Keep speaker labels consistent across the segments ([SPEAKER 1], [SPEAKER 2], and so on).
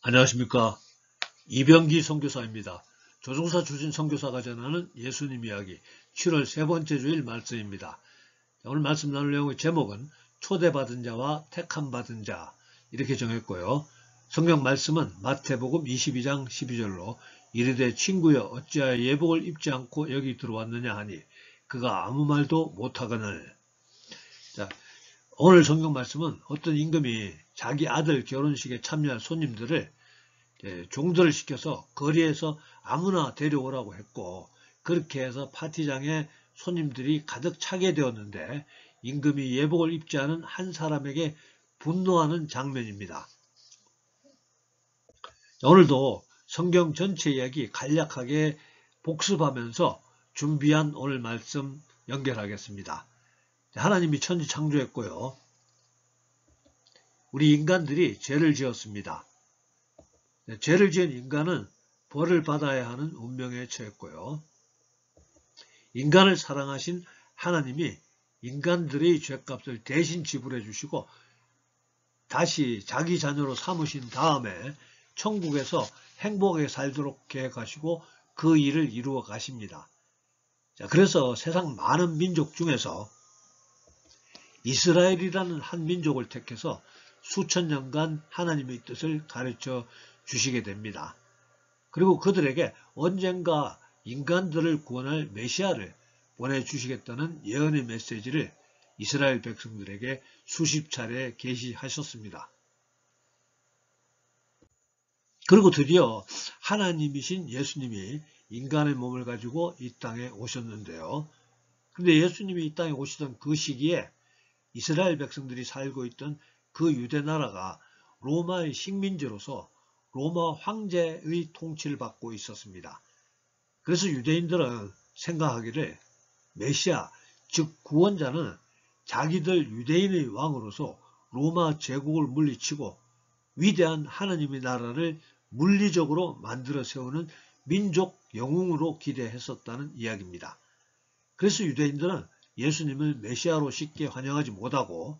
[SPEAKER 1] 안녕하십니까. 이병기 선교사입니다. 조종사 출신 선교사가 전하는 예수님 이야기 7월 세 번째 주일 말씀입니다. 오늘 말씀 나눌 내용의 제목은 초대받은 자와 택함받은 자 이렇게 정했고요. 성경 말씀은 마태복음 22장 12절로 이르되 친구여 어찌하여 예복을 입지 않고 여기 들어왔느냐 하니 그가 아무 말도 못하거늘. 자, 오늘 성경 말씀은 어떤 임금이 자기 아들 결혼식에 참여할 손님들을 종들을 시켜서 거리에서 아무나 데려오라고 했고, 그렇게 해서 파티장에 손님들이 가득 차게 되었는데 임금이 예복을 입지 않은 한 사람에게 분노하는 장면입니다. 오늘도 성경 전체 이야기 간략하게 복습하면서 준비한 오늘 말씀 연결하겠습니다. 하나님이 천지 창조했고요. 우리 인간들이 죄를 지었습니다. 죄를 지은 인간은 벌을 받아야 하는 운명에 처했고요. 인간을 사랑하신 하나님이 인간들의 죄값을 대신 지불해 주시고 다시 자기 자녀로 삼으신 다음에 천국에서 행복하게 살도록 계획하시고 그 일을 이루어 가십니다. 자, 그래서 세상 많은 민족 중에서 이스라엘이라는 한 민족을 택해서 수천 년간 하나님의 뜻을 가르쳐 주시게 됩니다. 그리고 그들에게 언젠가 인간들을 구원할 메시아를 보내주시겠다는 예언의 메시지를 이스라엘 백성들에게 수십 차례 계시하셨습니다. 그리고 드디어 하나님이신 예수님이 인간의 몸을 가지고 이 땅에 오셨는데요. 그런데 예수님이 이 땅에 오시던 그 시기에 이스라엘 백성들이 살고 있던 그 유대 나라가 로마의 식민지로서 로마 황제의 통치를 받고 있었습니다. 그래서 유대인들은 생각하기를 메시아, 즉 구원자는 자기들 유대인의 왕으로서 로마 제국을 물리치고 위대한 하나님의 나라를 물리적으로 만들어 세우는 민족 영웅으로 기대했었다는 이야기입니다. 그래서 유대인들은 예수님을 메시아로 쉽게 환영하지 못하고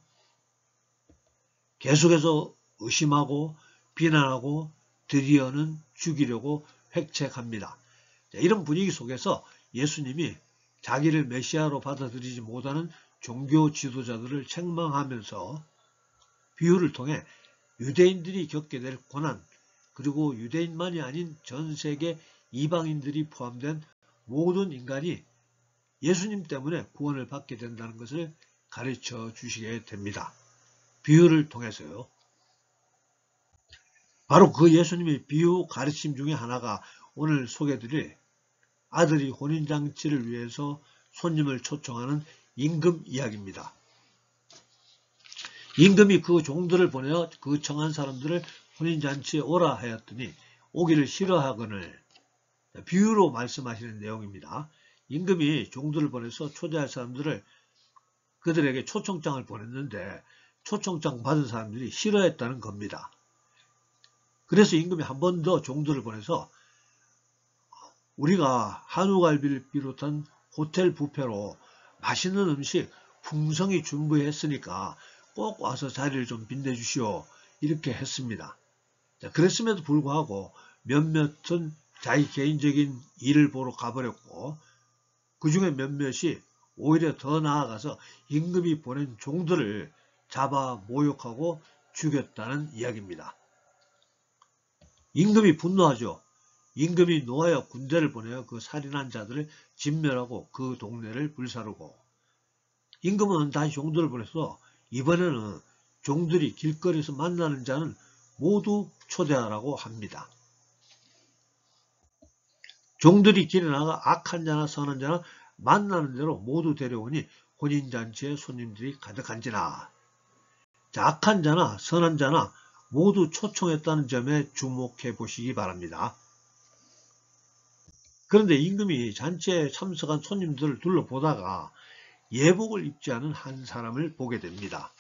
[SPEAKER 1] 계속해서 의심하고 비난하고 드디어는 죽이려고 획책합니다. 이런 분위기 속에서 예수님이 자기를 메시아로 받아들이지 못하는 종교 지도자들을 책망하면서 비유를 통해 유대인들이 겪게 될 고난, 그리고 유대인만이 아닌 전 세계 이방인들이 포함된 모든 인간이 예수님 때문에 구원을 받게 된다는 것을 가르쳐 주시게 됩니다. 비유를 통해서요. 바로 그 예수님의 비유 가르침 중에 하나가 오늘 소개해드릴 아들이 혼인잔치를 위해서 손님을 초청하는 임금 이야기입니다. 임금이 그 종들을 보내어 그 청한 사람들을 혼인잔치에 오라 하였더니 오기를 싫어하거늘. 비유로 말씀하시는 내용입니다. 임금이 종들을 보내서 초대할 사람들을 그들에게 초청장을 보냈는데 초청장 받은 사람들이 싫어했다는 겁니다. 그래서 임금이 한 번 더 종들을 보내서 우리가 한우갈비를 비롯한 호텔 뷔페로 맛있는 음식 풍성히 준비했으니까 꼭 와서 자리를 좀 빛내주시오. 이렇게 했습니다. 그랬음에도 불구하고 몇몇은 자기 개인적인 일을 보러 가버렸고 그 중에 몇몇이 오히려 더 나아가서 임금이 보낸 종들을 잡아 모욕하고 죽였다는 이야기입니다. 임금이 분노하죠. 임금이 노하여 군대를 보내어 그 살인한 자들을 진멸하고 그 동네를 불사르고 임금은 다시 종들을 보내서 이번에는 종들이 길거리에서 만나는 자는 모두 초대하라고 합니다. 종들이 길에 나가 악한 자나 선한 자나 만나는 대로 모두 데려오니 혼인잔치에 손님들이 가득한지라. 자, 악한 자나 선한 자나 모두 초청했다는 점에 주목해 보시기 바랍니다. 그런데 임금이 잔치에 참석한 손님들을 둘러보다가 예복을 입지 않은 한 사람을 보게 됩니다.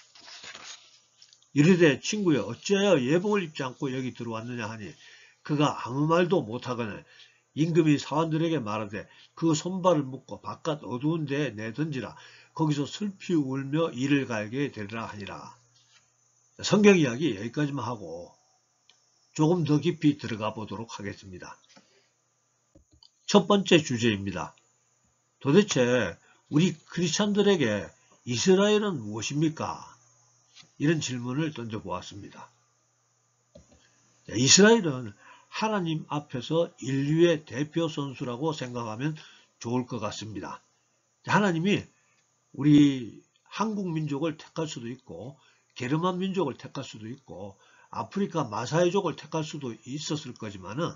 [SPEAKER 1] 이르되 친구여 어찌하여 예복을 입지 않고 여기 들어왔느냐 하니 그가 아무 말도 못하거늘. 임금이 사원들에게 말하되 그 손발을 묶고 바깥 어두운 데에 내던지라. 거기서 슬피 울며 이를 갈게 되리라 하니라. 성경 이야기 여기까지만 하고 조금 더 깊이 들어가 보도록 하겠습니다. 첫 번째 주제입니다. 도대체 우리 크리스찬들에게 이스라엘은 무엇입니까? 이런 질문을 던져보았습니다. 이스라엘은 하나님 앞에서 인류의 대표 선수라고 생각하면 좋을 것 같습니다. 하나님이 우리 한국 민족을 택할 수도 있고 게르만 민족을 택할 수도 있고 아프리카 마사이족을 택할 수도 있었을 거지만은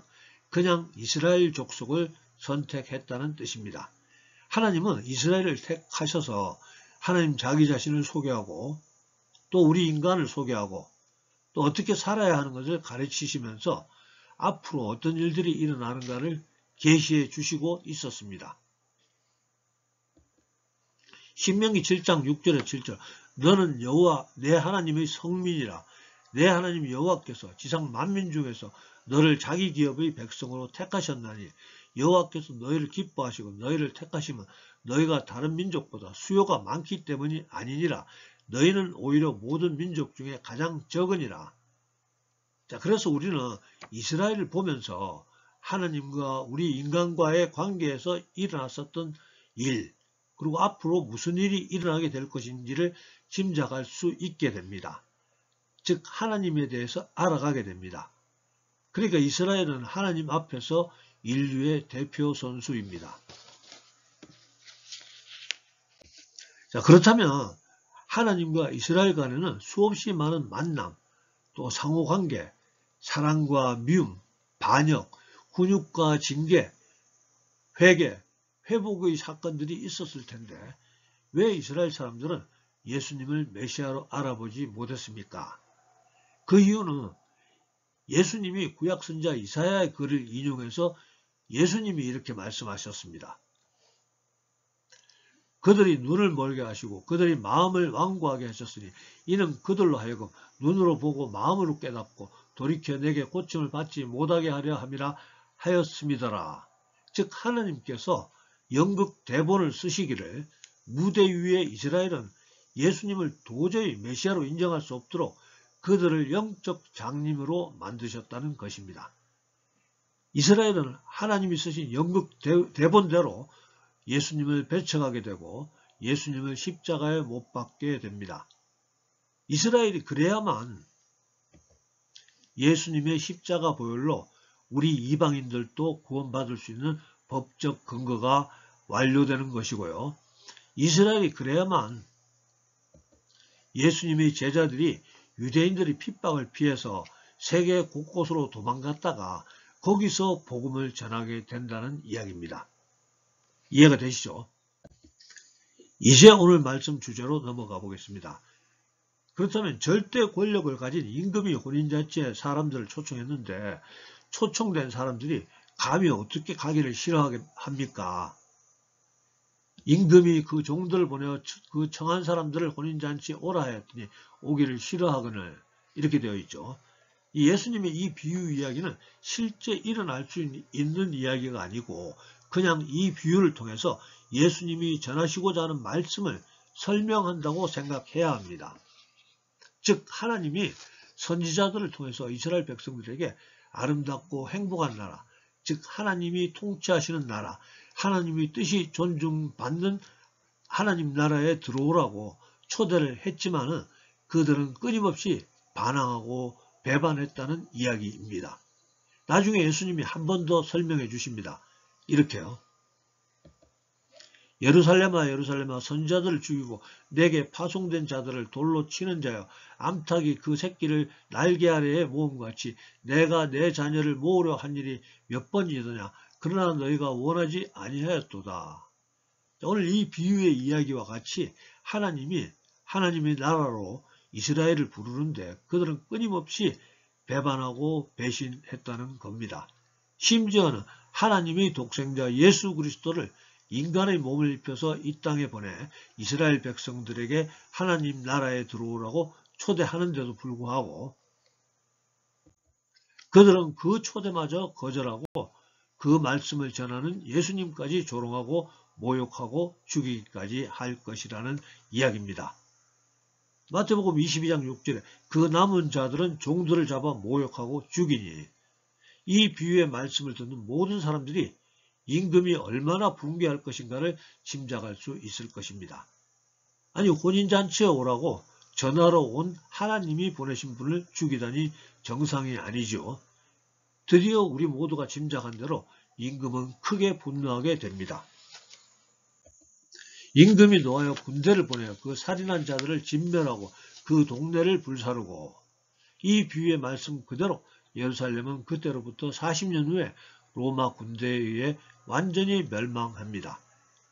[SPEAKER 1] 그냥 이스라엘 족속을 선택했다는 뜻입니다. 하나님은 이스라엘을 택하셔서 하나님 자기 자신을 소개하고 또 우리 인간을 소개하고 또 어떻게 살아야 하는 것을 가르치시면서 앞으로 어떤 일들이 일어나는가를 계시해 주시고 있었습니다. 신명기 7장 6절에 7절 너는 여호와 내 하나님의 성민이라 내 하나님 여호와께서 지상 만민 중에서 너를 자기 기업의 백성으로 택하셨나니 여호와께서 너희를 기뻐하시고 너희를 택하시면 너희가 다른 민족보다 수요가 많기 때문이 아니니라 너희는 오히려 모든 민족 중에 가장 적으니라. 자, 그래서 우리는 이스라엘을 보면서 하나님과 우리 인간과의 관계에서 일어났었던 일 그리고 앞으로 무슨 일이 일어나게 될 것인지를 짐작할 수 있게 됩니다. 즉 하나님에 대해서 알아가게 됩니다. 그러니까 이스라엘은 하나님 앞에서 인류의 대표 선수입니다. 자, 그렇다면 하나님과 이스라엘 간에는 수없이 많은 만남, 또 상호관계, 사랑과 미움, 반역, 훈육과 징계, 회개, 회복의 사건들이 있었을 텐데 왜 이스라엘 사람들은 예수님을 메시아로 알아보지 못했습니까? 그 이유는 예수님이 구약선지자 이사야의 글을 인용해서 예수님이 이렇게 말씀하셨습니다. 그들이 눈을 멀게 하시고 그들이 마음을 완고하게 하셨으니 이는 그들로 하여금 눈으로 보고 마음으로 깨닫고 돌이켜 내게 고침을 받지 못하게 하려 함이라 하였음이더라. 즉 하나님께서 연극 대본을 쓰시기를 무대 위에 이스라엘은 예수님을 도저히 메시아로 인정할 수 없도록 그들을 영적 장님으로 만드셨다는 것입니다. 이스라엘은 하나님이 쓰신 연극 대본대로 예수님을 배척하게 되고 예수님을 십자가에 못 박게 됩니다. 이스라엘이 그래야만 예수님의 십자가 보혈로 우리 이방인들도 구원받을 수 있는 법적 근거가 완료되는 것이고요. 이스라엘이 그래야만 예수님의 제자들이 유대인들이 핍박을 피해서 세계 곳곳으로 도망갔다가 거기서 복음을 전하게 된다는 이야기입니다. 이해가 되시죠? 이제 오늘 말씀 주제로 넘어가 보겠습니다. 그렇다면 절대 권력을 가진 임금이 혼인잔치에 사람들을 초청했는데 초청된 사람들이 감히 어떻게 가기를 싫어합니까? 임금이 그 종들을 보내어 그 청한 사람들을 혼인잔치에 오라 하였더니 오기를 싫어하거늘 이렇게 되어 있죠. 이 예수님의 이 비유 이야기는 실제 일어날 수 있는 이야기가 아니고 그냥 이 비유를 통해서 예수님이 전하시고자 하는 말씀을 설명한다고 생각해야 합니다. 즉 하나님이 선지자들을 통해서 이스라엘 백성들에게 아름답고 행복한 나라, 즉 하나님이 통치하시는 나라, 하나님의 뜻이 존중받는 하나님 나라에 들어오라고 초대를 했지만은 그들은 끊임없이 반항하고 배반했다는 이야기입니다. 나중에 예수님이 한 번 더 설명해 주십니다. 이렇게요. 예루살렘아 예루살렘아 선지자들을 죽이고 내게 파송된 자들을 돌로 치는 자여 암탉이 그 새끼를 날개 아래에 모음같이 내가 내 자녀를 모으려 한 일이 몇 번이더냐 그러나 너희가 원하지 아니하였도다. 오늘 이 비유의 이야기와 같이 하나님이 하나님의 나라로 이스라엘을 부르는데 그들은 끊임없이 배반하고 배신했다는 겁니다. 심지어는 하나님의 독생자 예수 그리스도를 인간의 몸을 입혀서 이 땅에 보내 이스라엘 백성들에게 하나님 나라에 들어오라고 초대하는데도 불구하고 그들은 그 초대마저 거절하고 그 말씀을 전하는 예수님까지 조롱하고 모욕하고 죽이기까지 할 것이라는 이야기입니다. 마태복음 22장 6절에 그 남은 자들은 종들을 잡아 모욕하고 죽이니, 이 비유의 말씀을 듣는 모든 사람들이 임금이 얼마나 붕괴할 것인가를 짐작할 수 있을 것입니다. 아니, 혼인잔치에 오라고 전하러 온 하나님이 보내신 분을 죽이다니 정상이 아니죠. 드디어 우리 모두가 짐작한 대로 임금은 크게 분노하게 됩니다. 임금이 노하여 군대를 보내어 그 살인한 자들을 진멸하고 그 동네를 불사르고, 이 비유의 말씀 그대로 예루살렘은 그때로부터 40년 후에 로마 군대에 의해 완전히 멸망합니다.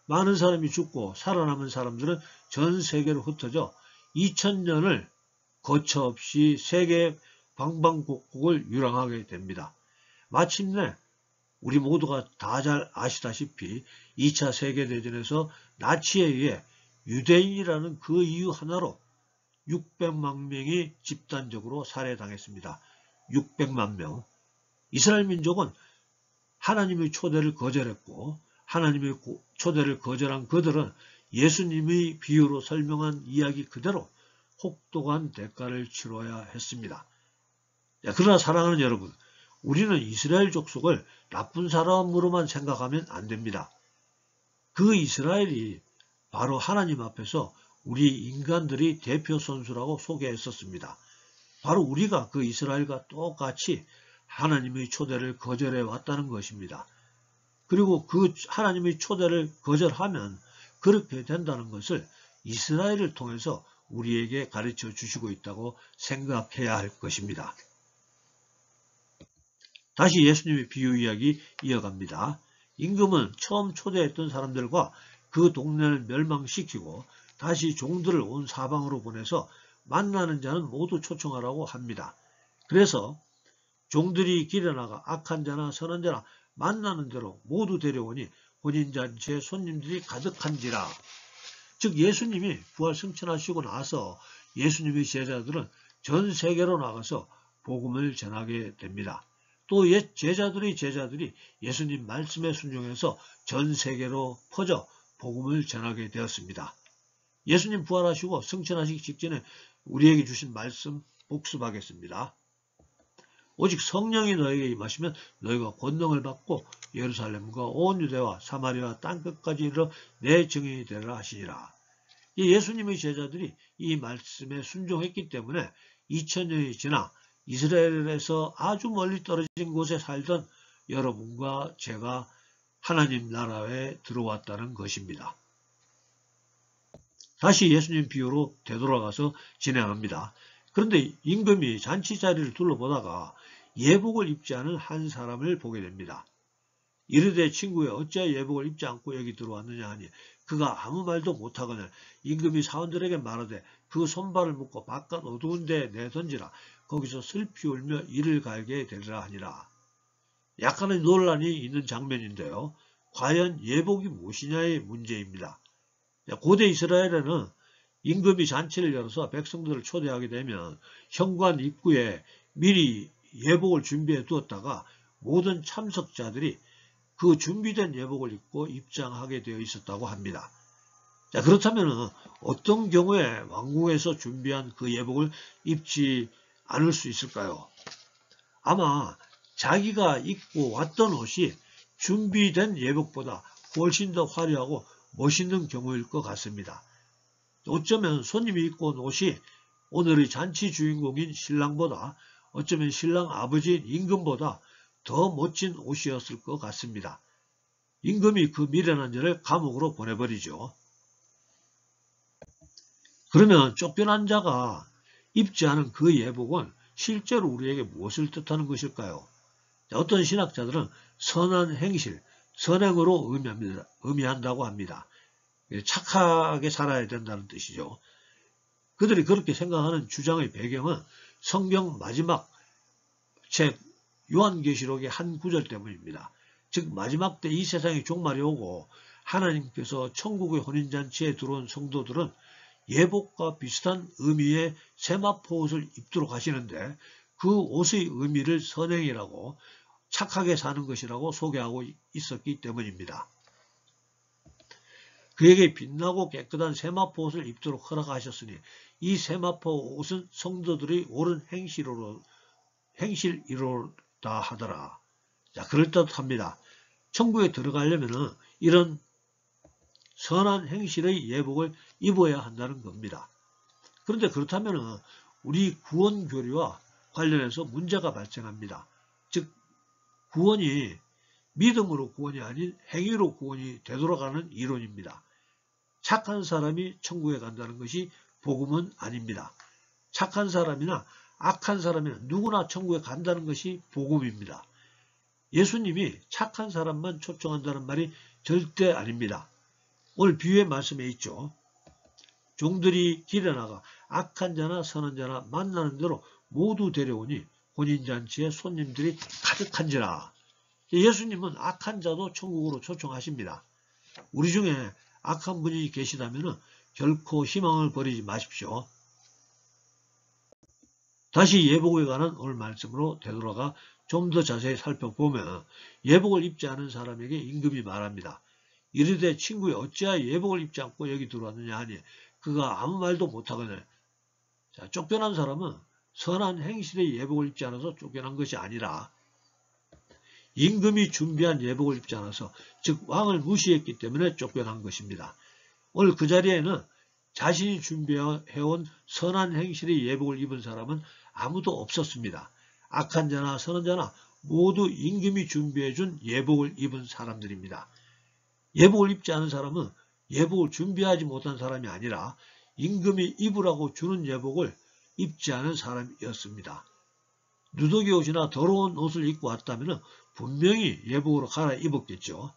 [SPEAKER 1] 많은 사람이 죽고 살아남은 사람들은 전 세계로 흩어져 2000년을 거처 없이 세계 방방곡곡을 유랑하게 됩니다. 마침내 우리 모두가 다 잘 아시다시피 2차 세계대전에서 나치에 의해 유대인이라는 그 이유 하나로 600만 명이 집단적으로 살해당했습니다. 600만 명. 이스라엘 민족은 하나님의 초대를 거절했고, 하나님의 초대를 거절한 그들은 예수님의 비유로 설명한 이야기 그대로 혹독한 대가를 치러야 했습니다. 그러나 사랑하는 여러분, 우리는 이스라엘 족속을 나쁜 사람으로만 생각하면 안 됩니다. 그 이스라엘이 바로 하나님 앞에서 우리 인간들이 대표 선수라고 소개했었습니다. 바로 우리가 그 이스라엘과 똑같이 하나님의 초대를 거절해 왔다는 것입니다. 그리고 그 하나님의 초대를 거절하면 그렇게 된다는 것을 이스라엘을 통해서 우리에게 가르쳐 주시고 있다고 생각해야 할 것입니다. 다시 예수님의 비유 이야기 이어갑니다. 임금은 처음 초대했던 사람들과 그 동네를 멸망시키고 다시 종들을 온 사방으로 보내서 만나는 자는 모두 초청하라고 합니다. 그래서 종들이 길에 나가 악한 자나 선한 자나 만나는 대로 모두 데려오니 혼인잔치에 손님들이 가득한지라. 즉 예수님이 부활 승천하시고 나서 예수님의 제자들은 전 세계로 나가서 복음을 전하게 됩니다. 또 옛 제자들이 예수님 말씀에 순종해서 전 세계로 퍼져 복음을 전하게 되었습니다. 예수님 부활하시고 승천하시기 직전에 우리에게 주신 말씀 복습하겠습니다. 오직 성령이 너에게 임하시면 너희가 권능을 받고 예루살렘과 온 유대와 사마리아 땅끝까지 이르러 내 증인이 되리라 하시니라. 예수님의 제자들이 이 말씀에 순종했기 때문에 2000년이 지나 이스라엘에서 아주 멀리 떨어진 곳에 살던 여러분과 제가 하나님 나라에 들어왔다는 것입니다. 다시 예수님 비유로 되돌아가서 진행합니다. 그런데 임금이 잔치 자리를 둘러보다가 예복을 입지 않은 한 사람을 보게 됩니다. 이르되 친구여 어찌하여 예복을 입지 않고 여기 들어왔느냐 하니 그가 아무 말도 못하거늘 임금이 사원들에게 말하되 그 손발을 묶고 바깥 어두운 데에 내던지라. 거기서 슬피 울며 이를 갈게 되리라 하니라. 약간의 논란이 있는 장면인데요. 과연 예복이 무엇이냐의 문제입니다. 고대 이스라엘에는 임금이 잔치를 열어서 백성들을 초대하게 되면 현관 입구에 미리 예복을 준비해 두었다가 모든 참석자들이 그 준비된 예복을 입고 입장하게 되어 있었다고 합니다. 그렇다면 어떤 경우에 왕궁에서 준비한 그 예복을 입지 않을 수 있을까요? 아마 자기가 입고 왔던 옷이 준비된 예복보다 훨씬 더 화려하고 멋있는 경우일 것 같습니다. 어쩌면 손님이 입고 온 옷이 오늘의 잔치 주인공인 신랑보다, 어쩌면 신랑 아버지인 임금보다 더 멋진 옷이었을 것 같습니다. 임금이 그 미련한 자를 감옥으로 보내버리죠. 그러면 쫓겨난 자가 입지 않은 그 예복은 실제로 우리에게 무엇을 뜻하는 것일까요? 어떤 신학자들은 선한 행실, 선행으로 의미한다고 합니다. 착하게 살아야 된다는 뜻이죠. 그들이 그렇게 생각하는 주장의 배경은 성경 마지막 책 요한계시록의 한 구절 때문입니다. 즉 마지막 때 이 세상의 종말이 오고 하나님께서 천국의 혼인잔치에 들어온 성도들은 예복과 비슷한 의미의 세마포 옷을 입도록 하시는데 그 옷의 의미를 선행이라고, 착하게 사는 것이라고 소개하고 있었기 때문입니다. 그에게 빛나고 깨끗한 세마포 옷을 입도록 허락하셨으니 이 세마포 옷은 성도들의 옳은 행실이로다 하더라. 자, 그럴듯합니다. 천국에 들어가려면은 이런 선한 행실의 예복을 입어야 한다는 겁니다. 그런데 그렇다면은 우리 구원 교리와 관련해서 문제가 발생합니다. 즉, 구원이 믿음으로 구원이 아닌 행위로 구원이 되도록 하는 이론입니다. 착한 사람이 천국에 간다는 것이 복음은 아닙니다. 착한 사람이나 악한 사람이나 누구나 천국에 간다는 것이 복음입니다. 예수님이 착한 사람만 초청한다는 말이 절대 아닙니다. 오늘 비유의 말씀에 있죠. 종들이 길에 나가 악한 자나 선한 자나 만나는 대로 모두 데려오니 혼인잔치에 손님들이 가득한지라. 예수님은 악한 자도 천국으로 초청하십니다. 우리 중에 악한 분이 계시다면 결코 희망을 버리지 마십시오. 다시 예복에 관한 오늘 말씀으로 되돌아가 좀 더 자세히 살펴보면 예복을 입지 않은 사람에게 임금이 말합니다. 이르되 친구여 어찌하여 예복을 입지 않고 여기 들어왔느냐 하니 그가 아무 말도 못하거늘. 자, 쫓겨난 사람은 선한 행실의 예복을 입지 않아서 쫓겨난 것이 아니라 임금이 준비한 예복을 입지 않아서 즉 왕을 무시했기 때문에 쫓겨난 것입니다. 오늘 그 자리에는 자신이 준비해온 선한 행실의 예복을 입은 사람은 아무도 없었습니다. 악한 자나 선한 자나 모두 임금이 준비해준 예복을 입은 사람들입니다. 예복을 입지 않은 사람은 예복을 준비하지 못한 사람이 아니라 임금이 입으라고 주는 예복을 입지 않은 사람이었습니다. 누더기 옷이나 더러운 옷을 입고 왔다면 분명히 예복으로 갈아입었겠죠.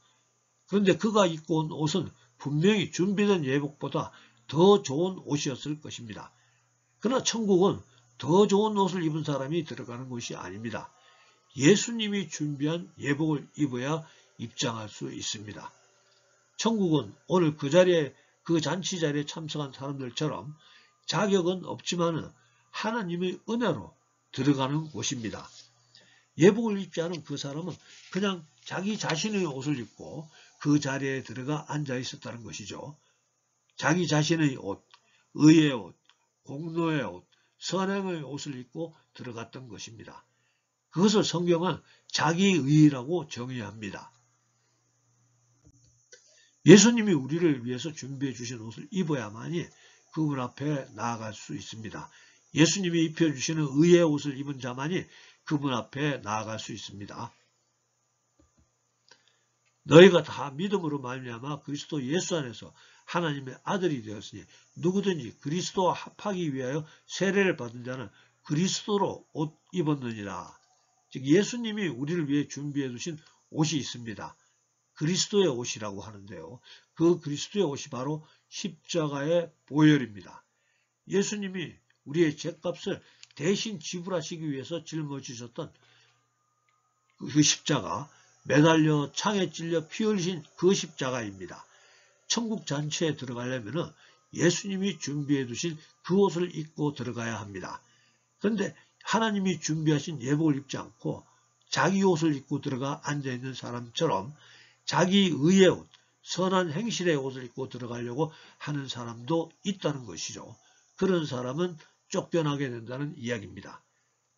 [SPEAKER 1] 그런데 그가 입고 온 옷은 분명히 준비된 예복보다 더 좋은 옷이었을 것입니다. 그러나 천국은 더 좋은 옷을 입은 사람이 들어가는 곳이 아닙니다. 예수님이 준비한 예복을 입어야 입장할 수 있습니다. 천국은 오늘 그 잔치 자리에 참석한 사람들처럼 자격은 없지만 하나님의 은혜로 들어가는 곳입니다. 예복을 입지 않은 그 사람은 그냥 자기 자신의 옷을 입고 그 자리에 들어가 앉아 있었다는 것이죠. 자기 자신의 옷, 의의 옷, 공로의 옷, 선행의 옷을 입고 들어갔던 것입니다. 그것을 성경은 자기의라고 정의합니다. 예수님이 우리를 위해서 준비해 주신 옷을 입어야만이 그분 앞에 나아갈 수 있습니다. 예수님이 입혀주시는 의의 옷을 입은 자만이 그분 앞에 나아갈 수 있습니다. 너희가 다 믿음으로 말미암아 그리스도 예수 안에서 하나님의 아들이 되었으니 누구든지 그리스도와 합하기 위하여 세례를 받은 자는 그리스도로 옷 입었느니라. 즉 예수님이 우리를 위해 준비해 두신 옷이 있습니다. 그리스도의 옷이라고 하는데요. 그 그리스도의 옷이 바로 십자가의 보혈입니다. 예수님이 우리의 죄값을 대신 지불하시기 위해서 짊어지셨던 그 십자가, 매달려 창에 찔려 피 흘리신 그 십자가입니다. 천국 잔치에 들어가려면 예수님이 준비해 두신 그 옷을 입고 들어가야 합니다. 그런데 하나님이 준비하신 예복을 입지 않고 자기 옷을 입고 들어가 앉아있는 사람처럼 자기 의의 옷, 선한 행실의 옷을 입고 들어가려고 하는 사람도 있다는 것이죠. 그런 사람은 쫓겨나게 된다는 이야기입니다.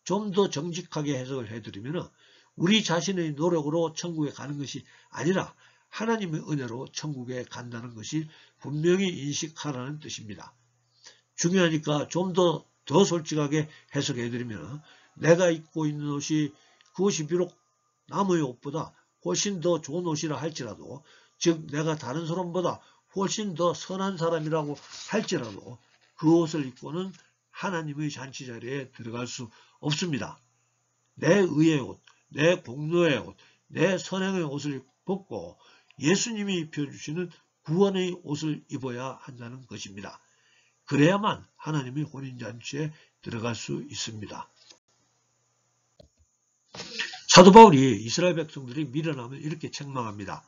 [SPEAKER 1] 좀 더 정직하게 해석을 해드리면 우리 자신의 노력으로 천국에 가는 것이 아니라 하나님의 은혜로 천국에 간다는 것이 분명히 인식하라는 뜻입니다. 중요하니까 좀 더 솔직하게 해석해드리면 내가 입고 있는 옷이 그것이 비록 남의 옷보다 훨씬 더 좋은 옷이라 할지라도 즉 내가 다른 사람보다 훨씬 더 선한 사람이라고 할지라도 그 옷을 입고는 하나님의 잔치 자리에 들어갈 수 없습니다. 내 의의 옷, 내 공로의 옷, 내 선행의 옷을 벗고 예수님이 입혀주시는 구원의 옷을 입어야 한다는 것입니다. 그래야만 하나님의 혼인잔치에 들어갈 수 있습니다. 사도 바울이 이스라엘 백성들이 미련하면 이렇게 책망합니다.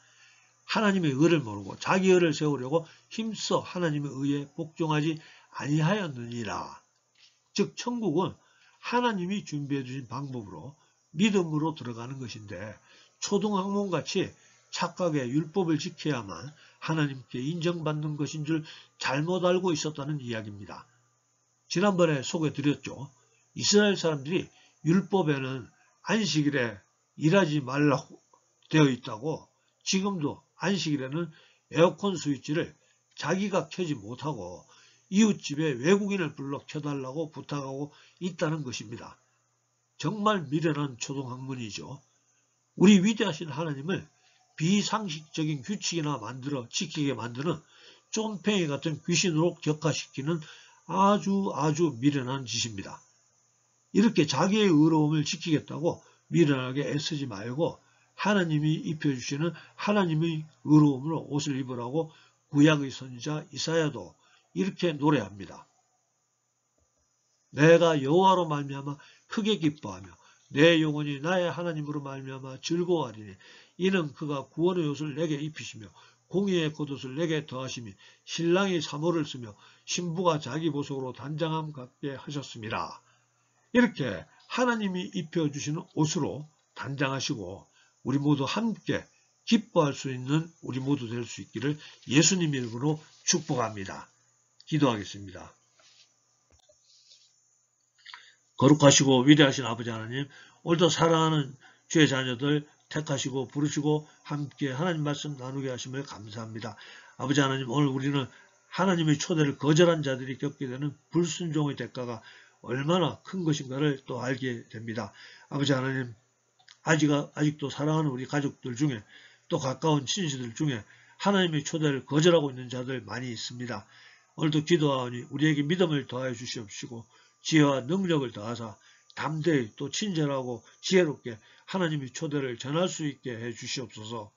[SPEAKER 1] 하나님의 의를 모르고 자기 의를 세우려고 힘써 하나님의 의에 복종하지 아니하였느니라. 즉 천국은 하나님이 준비해 주신 방법으로 믿음으로 들어가는 것인데 초등학문같이 착각의 율법을 지켜야만 하나님께 인정받는 것인 줄 잘못 알고 있었다는 이야기입니다. 지난번에 소개드렸죠. 이스라엘 사람들이 율법에는 안식일에 일하지 말라고 되어 있다고 지금도 안식일에는 에어컨 스위치를 자기가 켜지 못하고 이웃집에 외국인을 불러 켜달라고 부탁하고 있다는 것입니다. 정말 미련한 초등학문이죠. 우리 위대하신 하나님을 비상식적인 규칙이나 만들어 지키게 만드는 쫌팽이 같은 귀신으로 격화시키는 아주 미련한 짓입니다. 이렇게 자기의 의로움을 지키겠다고 미련하게 애쓰지 말고 하나님이 입혀주시는 하나님의 의로움으로 옷을 입으라고 구약의 선지자 이사야도 이렇게 노래합니다. 내가 여호와로 말미암아 크게 기뻐하며 내 영혼이 나의 하나님으로 말미암아 즐거워하리니 이는 그가 구원의 옷을 내게 입히시며 공의의 겉옷을 내게 더하시니 신랑이 사모를 쓰며 신부가 자기 보석으로 단장함 같게 하셨습니다. 이렇게 하나님이 입혀주시는 옷으로 단장하시고 우리 모두 함께 기뻐할 수 있는 우리 모두 될 수 있기를 예수님 이름으로 축복합니다. 기도하겠습니다. 거룩하시고 위대하신 아버지 하나님, 오늘도 사랑하는 주의 자녀들 택하시고 부르시고 함께 하나님 말씀 나누게 하심을 감사합니다. 아버지 하나님, 오늘 우리는 하나님의 초대를 거절한 자들이 겪게 되는 불순종의 대가가 얼마나 큰 것인가를 또 알게 됩니다. 아버지 하나님, 아직도 사랑하는 우리 가족들 중에 또 가까운 친지들 중에 하나님의 초대를 거절하고 있는 자들 많이 있습니다. 오늘도 기도하오니 우리에게 믿음을 더하여 주시옵시고 지혜와 능력을 더하사 담대히 또 친절하고 지혜롭게 하나님의 초대를 전할 수 있게 해 주시옵소서.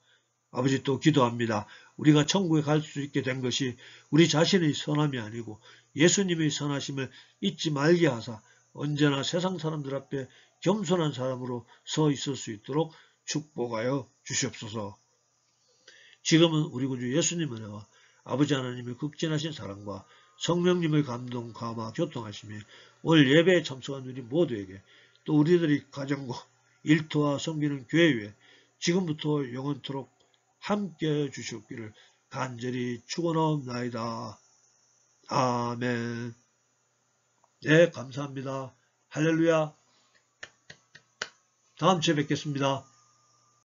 [SPEAKER 1] 아버지, 또 기도합니다. 우리가 천국에 갈 수 있게 된 것이 우리 자신의 선함이 아니고 예수님의 선하심을 잊지 말게 하사 언제나 세상 사람들 앞에 겸손한 사람으로 서 있을 수 있도록 축복하여 주시옵소서. 지금은 우리 구주 예수님 은혜와 아버지 하나님의 극진하신 사랑과 성령님의 감동, 감화, 교통하심이 오늘 예배에 참석한 우리 모두에게 또 우리들이 가정과 일터와 섬기는 교회 위에 지금부터 영원토록 함께 주시옵기를 간절히 축원하옵나이다. 아멘. 네, 감사합니다. 할렐루야. 다음 주에 뵙겠습니다.